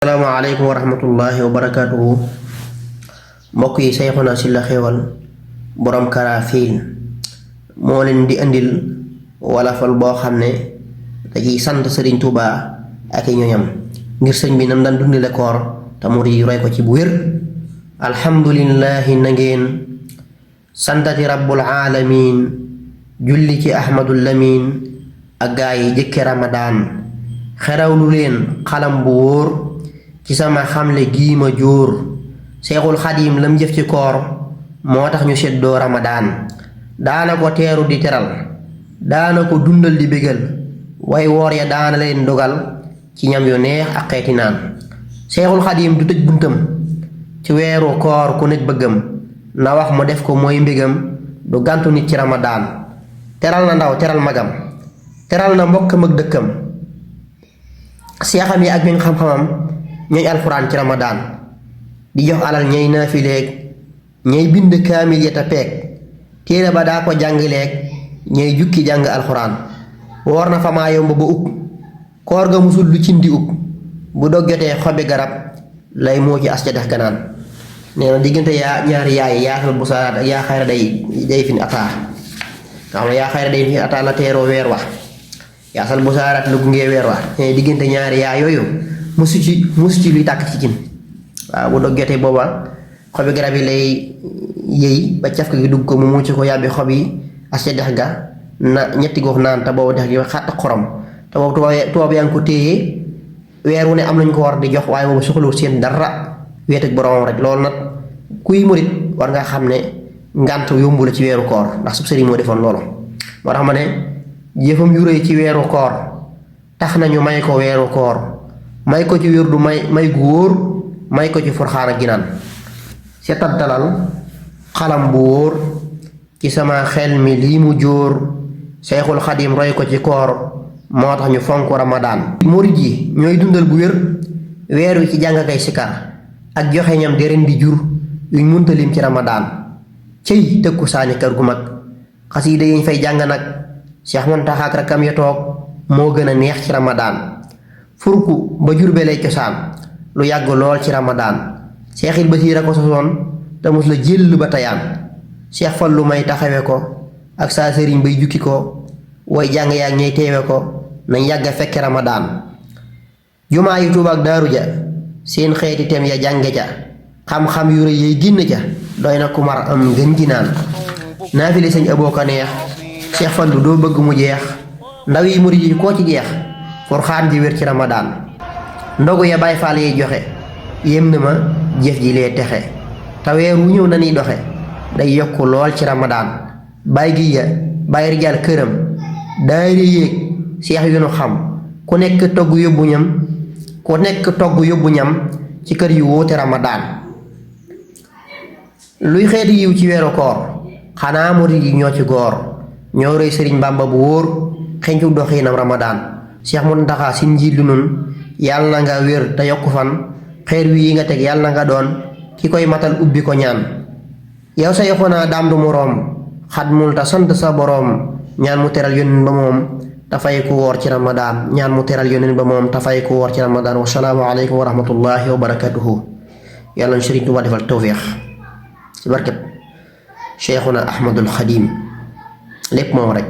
Assalamualaikum warahmatullahi wabarakatuh. Mbokk yi Sayxuna Sylla Xéewal borom Karafiil moo leen di andil wolofal boo xam ne da ciy sant Sëriñ Tuubaa ak i ñoñam ngir sëñ bi nam daan dundale koor te murid yi roy ko ci bu wér. Alhamdulillahi na ngeen santati rabbul alamin julli ci Ahmadul Lamin ak gaa yi jëkke Ramadaan xerawlu leen xalam bu wóor ci sama xamle gii ma jóor. Seexul Xadiim lam jëf ci koor moo tax ñu seddoo Ramadaan daana ko teeru di teral daana ko dundal di bégal way woor ya daana leen dogal ci ñam yu neex ak xeeti naan. Seexul Xadiim du tëj buntam ci weeru koor ku nekk bëggam na wax mu def ko mooy mbégam du gàntu nit ci Ramadaan. teral na ndaw teral magam teral na mbokkam ak dëkkam seexam yi ak ñooñ xam-xamam ñooy alxuraan ci Ramadaan di jox alal ñay naafileeg ñay bind kaamil yeta peeg téere ba daa ko jàngileeg ñay jukki jàng alxuraan. woor na fa maa yomb ba ub koor ga musul lu cindi ub bu dog jotee xobi garab lay moo ci as ca dex ganaan. nee na diggante ñaari yaay yaatal bu saaraat ak yaa xayra day fin ataa nga xam ne yaa xayra day fin ataa la teeroo weer wax yaasal bu saaraat la gungee weer wax. diggante ñaari yaay yooyu musu ci luy tàkk ci cin. waaw bu dog jotee booba xobi garab yi lay yëy ba caf gi dugg ko mu mucc ko yàbbi xob yi as ca dex ga na ñetti gox naan te boobu dex gi xàtt xorom te boobu tubaab yaa ngi ko téye weer wu ne am nañ ko war di jox waaye boobu soxlawul seen dara weet ak boromam rek. loolu nag kuy murit war nga xam ne ngànt yombu la ci weeru koor ndax sub sëriñ moo defoon loolu. moo tax ma ne jëfam yu rëy ci weeru koor tax nañu may ko weeru koor may ko ci wér du may gu wóor may ko ci furxaan ak ginaan. setantalal xalam bu wóor ci sama xel mi lii mu jóor. Seexul Xadiim roy ko ci koor moo tax ñu fonk Ramadaan. murid yi ñooy dundal bu wér weer wi ci jàng kay sikar ak joxe ñam di ren di jur yuñ muntalim ci Ramadaan. cëy tëkku saani kër gu mag xasiida yiñ fay jàng nag Seex Muntaxa ak rakkam ya toog moo gën a neex ci Ramadaan. furku ba jurbe lay cosaan lu yàgg lool ci Ramadaan. Seexil Basiira ko sosoon te mus la jël ba tayaan. Seex Fallu may taxawe ko ak saa sëriñ bay jukki ko way jàng yaag ñey teewe ko nañ yàgg a fekke Ramadaan. jumaa yu Tuuba ak Daaru ja seen xeeti tem ya jànge ja xam-xam yu rëy yey génn ja doy na ku mar am ngën gi naan. naafile sëñ Aboo Ka neex Seex Fallu doo bëgg mu jeex ndaw yi murid yi koo ci jeex furxaan ji wér ci Ramadaan. ndogu ya Baay Faal yey joxe yéem na ma jëf ji lee texe te weer wu ñëw na ni doxe day yokk lool ci Ramadaan. baay gi ya baay rijaal këram daayira yéeg seex yu nu xam ku nekk togg yóbbu ñam ci kër yu wóote Ramadaan. luy xeeti yiw ci weeru koor xanaa murid yi ñoo ci góor ñoo rëy Sëriñ Bàmba bu wóor xencu doxiinam Ramadaan. Seex Muntaxa si njiit lu nun yàlla na nga wér te yokku fan xeer wi yi nga teg yàlla na nga doon ki koy matal ubbi ko ñaan. yow sa yoxonaa daam du moroom xadmul ta sant sa boroom ñaan mu teral yónneen ba moom tafay ku woor ci Ramadaan. ñaan mu teral yónneen ba moom tafay ku woor ci Ramadaan. wasalaamu aleykum wa rahmatullahi wa barakatuhu. yàlla na Sëriñ Tuubaa defal tawfiix ci barkeb Cheikhuna Ahmadul Xadiim lépp moom rek.